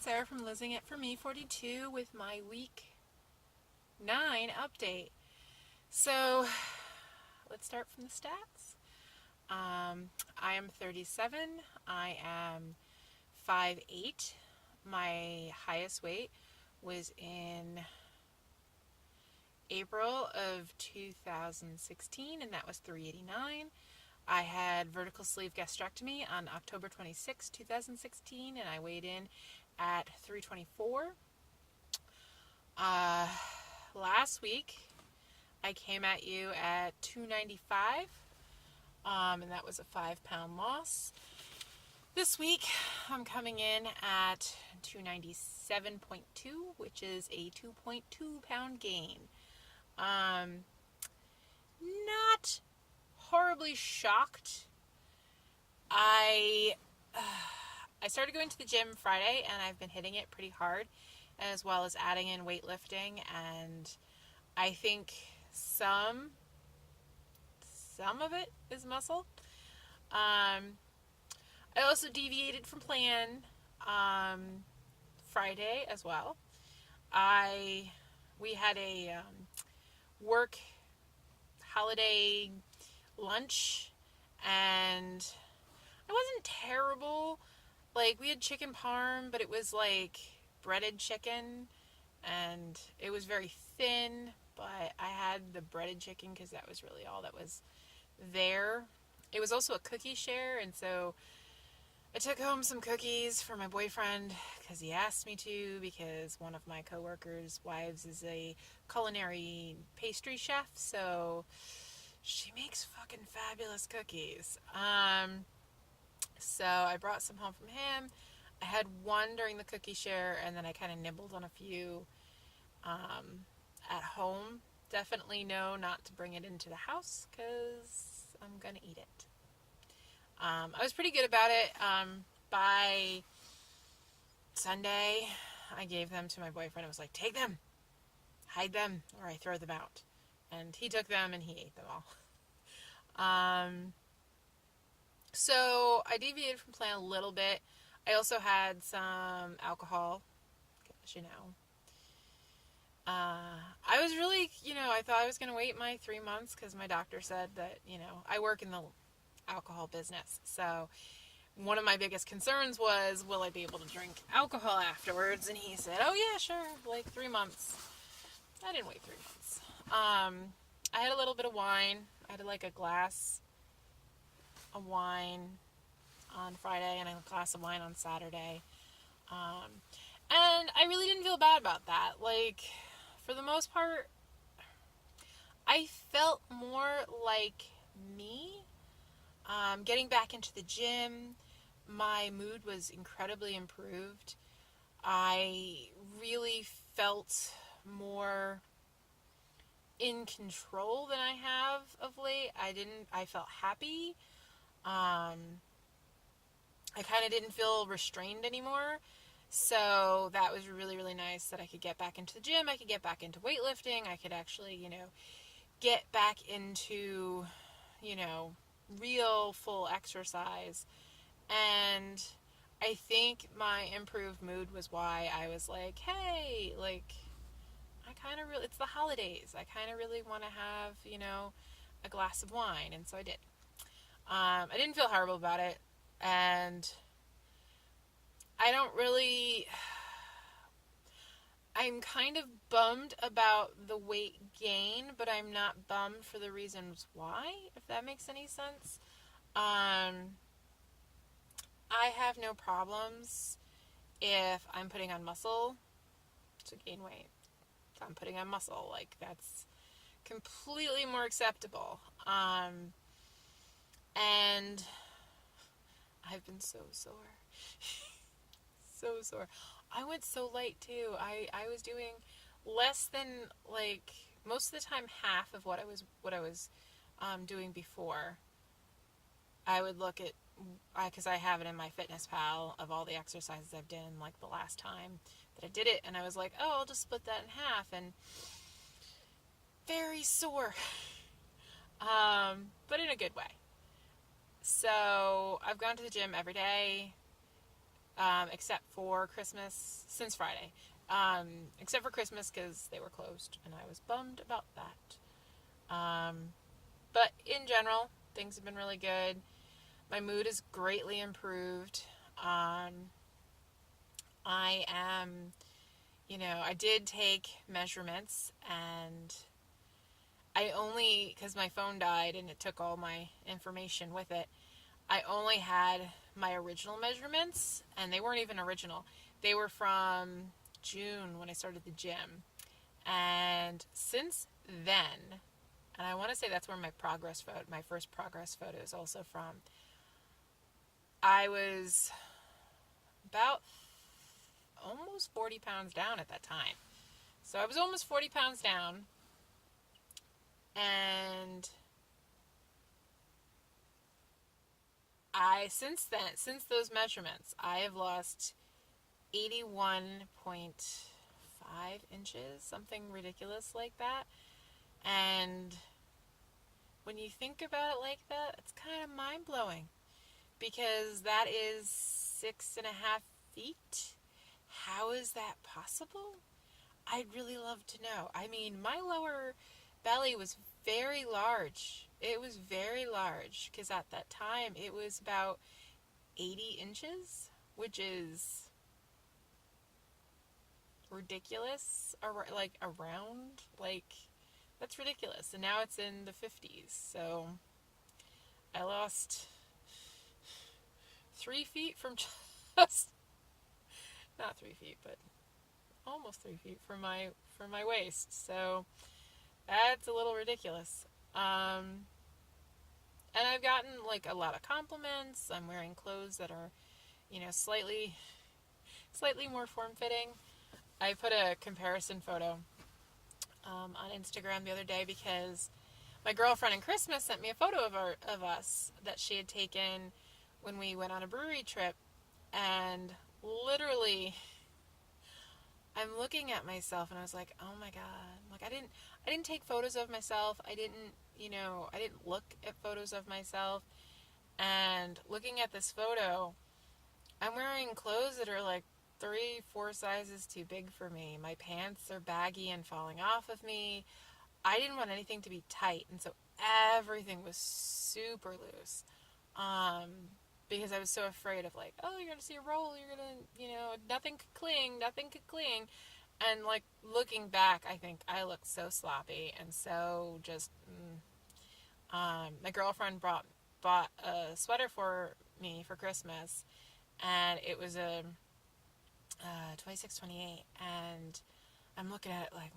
it's Sarah from Losing It For Me 42 with my week 9 update. So, let's start from the stats. I am 37. I am 5'8". My highest weight was in April of 2016, and that was 389. I had vertical sleeve gastrectomy on October 26, 2016, and I weighed in at 324. Last week, I came at you at 295, and that was a 5-pound loss. This week, I'm coming in at 297.2, which is a 2.2-pound gain. Not horribly shocked. I started going to the gym Friday, and I've been hitting it pretty hard, as well as adding in weightlifting, and I think some of it is muscle. I also deviated from plan Friday as well. We had a work holiday lunch, and it wasn't terrible. Like, we had chicken parm, but it was like breaded chicken, and it was very thin, but I had the breaded chicken because that was really all that was there. It was also a cookie share, and so I took home some cookies for my boyfriend because he asked me to, because one of my coworkers' wives is a culinary pastry chef, so she makes fucking fabulous cookies. So I brought some home from him. I had one during the cookie share, and then I kind of nibbled on a few at home. Definitely know not to bring it into the house because I'm going to eat it. I was pretty good about it. By Sunday, I gave them to my boyfriend. I was like, take them, hide them, or I throw them out. And he took them and he ate them all. So I deviated from plan a little bit. I also had some alcohol, as you know. I was really, I thought I was going to wait my 3 months because my doctor said that, I work in the alcohol business. So one of my biggest concerns was, will I be able to drink alcohol afterwards? And he said, oh yeah, sure, like 3 months. I didn't wait 3 months. I had a little bit of wine. I had like a glass of wine on Friday and a glass of wine on Saturday. And I really didn't feel bad about that. Like, for the most part, I felt more like me. Getting back into the gym, my mood was incredibly improved. I really felt more in control than I have of late. I felt happy. I kind of didn't feel restrained anymore. So that was really, really nice that I could get back into the gym. I could get back into weightlifting. I could actually, get back into, real full exercise. And I think my improved mood was why I was like, hey, like, it's the holidays. I kind of really want to have, a glass of wine. And so I did. I didn't feel horrible about it. And I'm kind of bummed about the weight gain, but I'm not bummed for the reasons why, if that makes any sense. I have no problems if I'm putting on muscle to gain weight. If I'm putting on muscle, like, that's completely more acceptable. And I've been so sore. So sore. I went so light too. I was doing less than, like, most of the time half of what I was doing before. I would look at, because I have it in my Fitness Pal of all the exercises I've done, like the last time that I did it, and I was like, oh, I'll just split that in half, and very sore. But in a good way. So I've gone to the gym every day. except for Christmas, since Friday. Except for Christmas because they were closed, and I was bummed about that. But in general, things have been really good. My mood is greatly improved. I am, I did take measurements, and I only, because my phone died and it took all my information with it, I only had my original measurements, and they weren't even original. They were from June when I started the gym. And since then, and I want to say that's where my first progress photo is also from, I was about almost 40 pounds down at that time. So I was almost 40 pounds down, and since those measurements, I have lost 81.5 inches, something ridiculous like that. And when you think about it like that, it's kind of mind-blowing, because that is 6.5 feet. How is that possible? I'd really love to know. I mean, my lower belly was very large. It was very large, because at that time it was about 80 inches, which is ridiculous. Like, around, like, that's ridiculous. And now it's in the 50s. So I lost 3 feet from just, not 3 feet, but almost 3 feet from my waist. So that's a little ridiculous. And I've gotten, like, a lot of compliments. I'm wearing clothes that are, slightly more form-fitting. I put a comparison photo on Instagram the other day, because my girlfriend in Christmas sent me a photo of us that she had taken when we went on a brewery trip, and literally, I'm looking at myself and I was like, oh my god, like, I didn't take photos of myself. I didn't look at photos of myself, and looking at this photo, I'm wearing clothes that are like 3-4 sizes too big for me. My pants are baggy and falling off of me. I didn't want anything to be tight, and so everything was super loose. Because I was so afraid of, like, oh, you're going to see a roll, you're going to, nothing could cling. And, like, looking back, I think I looked so sloppy and so just, my girlfriend bought a sweater for me for Christmas, and it was a 26-28, and I'm looking at it like,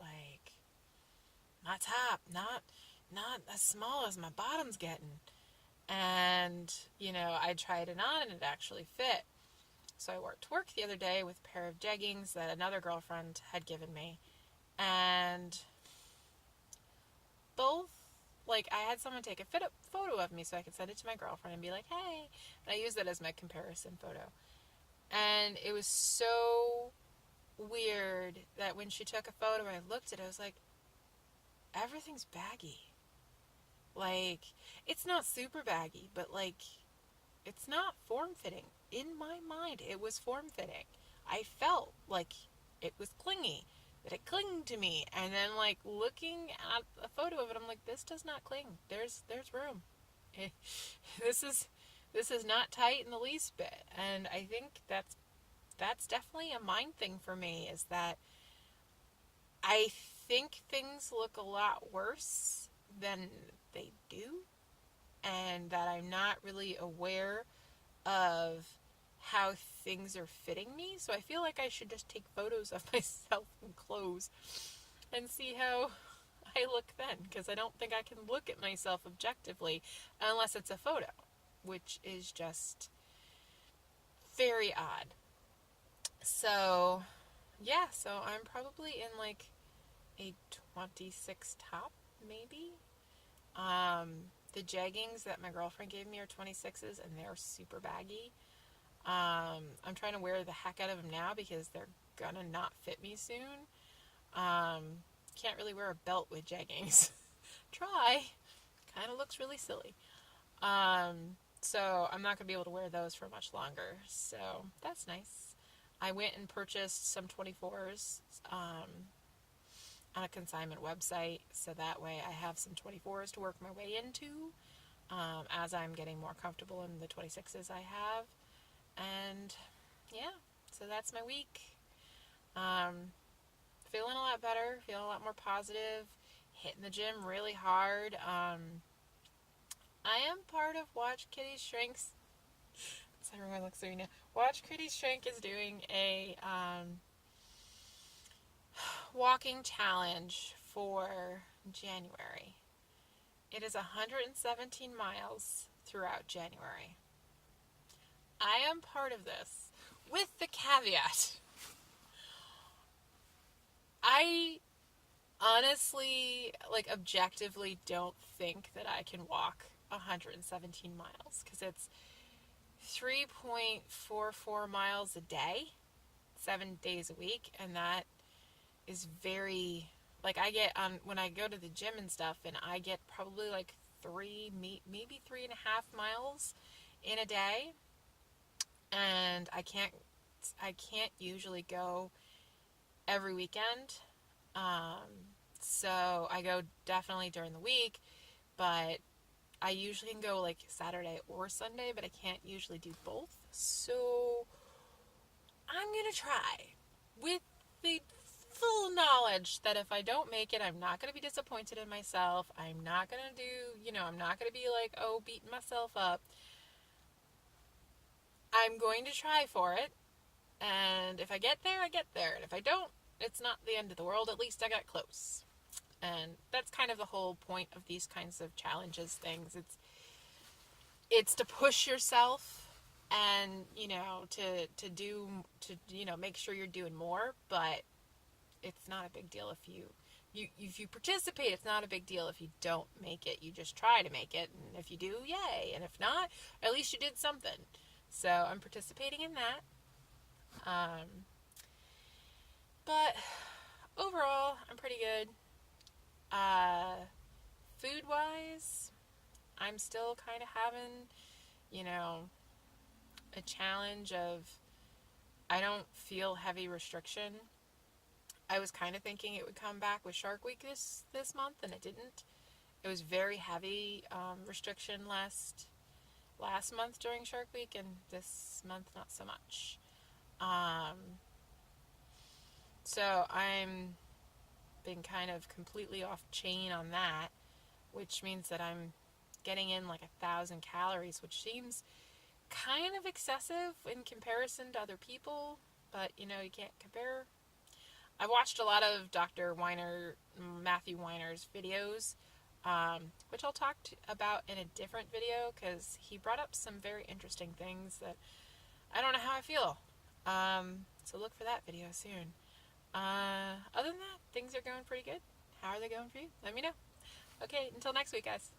like, my top, not as small as my bottom's getting. And, I tried it on, and it actually fit. So I wore it to work the other day with a pair of jeggings that another girlfriend had given me. And both, like, I had someone take a photo of me so I could send it to my girlfriend and be like, hey. And I used that as my comparison photo. And it was so weird that when she took a photo and I looked at it, I was like, everything's baggy. Like, it's not super baggy, but, like, it's not form-fitting. In my mind, it was form-fitting. I felt like it was clingy, that it clinged to me. And then, like, looking at a photo of it, I'm like, this does not cling. There's room. This is not tight in the least bit. And I think that's definitely a mind thing for me, is that I think things look a lot worse than they do, and that I'm not really aware of how things are fitting me. So I feel like I should just take photos of myself in clothes and see how I look then, because I don't think I can look at myself objectively unless it's a photo, which is just very odd. So yeah, so I'm probably in like a 26 top, maybe. The jeggings that my girlfriend gave me are 26s, and they're super baggy. I'm trying to wear the heck out of them now because they're gonna not fit me soon. Can't really wear a belt with jeggings. Try. Kind of looks really silly. So I'm not going to be able to wear those for much longer. So that's nice. I went and purchased some 24s on a consignment website, so that way I have some 24s to work my way into as I'm getting more comfortable in the 26s I have. And yeah, so that's my week. Um, Feeling a lot better, feeling a lot more positive, hitting the gym really hard. I am part of Watch Kitty Shrink's. So everyone looks at me now. Watch Kitty Shrink is doing a walking challenge for January. It is 117 miles throughout January. I am part of this with the caveat. I honestly, like, objectively don't think that I can walk 117 miles because it's 3.44 miles a day, 7 days a week, and that is very, like, I get on when I go to the gym and stuff, and I get probably like maybe 3.5 miles in a day, and I can't usually go every weekend. So I go definitely during the week, but I usually can go like Saturday or Sunday, but I can't usually do both. So I'm going to try with the full knowledge that if I don't make it, I'm not going to be disappointed in myself. I'm not going to I'm not going to be like, oh, beating myself up. I'm going to try for it. And if I get there, I get there. And if I don't, it's not the end of the world. At least I got close. And that's kind of the whole point of these kinds of challenges things. It's to push yourself and, to make sure you're doing more, but it's not a big deal if you participate. It's not a big deal if you don't make it. You just try to make it, and if you do, yay, and if not, at least you did something. So I'm participating in that. But overall, I'm pretty good. Food wise, I'm still kind of having, a challenge of I don't feel heavy restriction. I was kind of thinking it would come back with Shark Week this month, and it didn't. It was very heavy restriction last month during Shark Week, and this month not so much. So I'm been kind of completely off chain on that, which means that I'm getting in like 1,000 calories, which seems kind of excessive in comparison to other people, but you can't compare. I watched a lot of Matthew Weiner's videos, which I'll talk about in a different video because he brought up some very interesting things that I don't know how I feel. So look for that video soon. Other than that, things are going pretty good. How are they going for you? Let me know. Okay, until next week, guys.